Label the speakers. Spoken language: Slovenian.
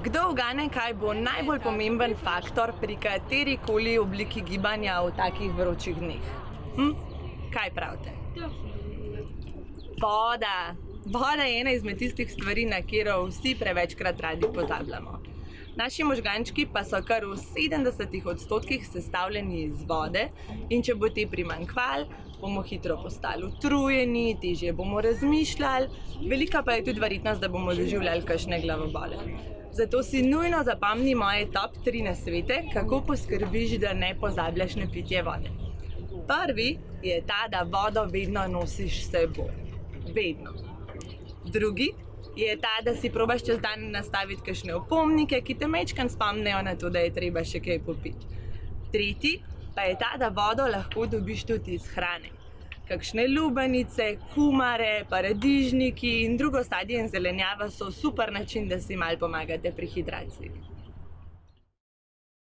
Speaker 1: Kdo ugane, kaj bo najbolj pomemben faktor pri katerikoli obliki gibanja v takih vročih dneh? Kaj pravite? Voda. Voda je ena izmed tistih stvari, na katero vsi prevečkrat radi pozabljamo. Naši možgančki pa so kar v 70% sestavljeni iz vode in če bo te primanjkvalo, bomo hitro postali utrujeni, težje bomo razmišljali, velika pa je tudi verjetnost, da bomo doživljali kakšne glavobole. Zato si nujno zapomni moje top 3 nasvete, kako poskrbiš, da ne pozabljaš na pitje vode. Prvi je ta, da vodo vedno nosiš s seboj. Vedno. Drugi je ta, da si probaš čez dan nastaviti kakšne opomnike, ki te majčkeno spomnejo na to, da je treba še kaj popiti. Tretji pa je ta, da vodo lahko dobiš tudi iz hrane. Kakšne lubenice, kumare, paradižniki in drugo sadje in zelenjava so super način, da si malo pomagate pri hidraciji.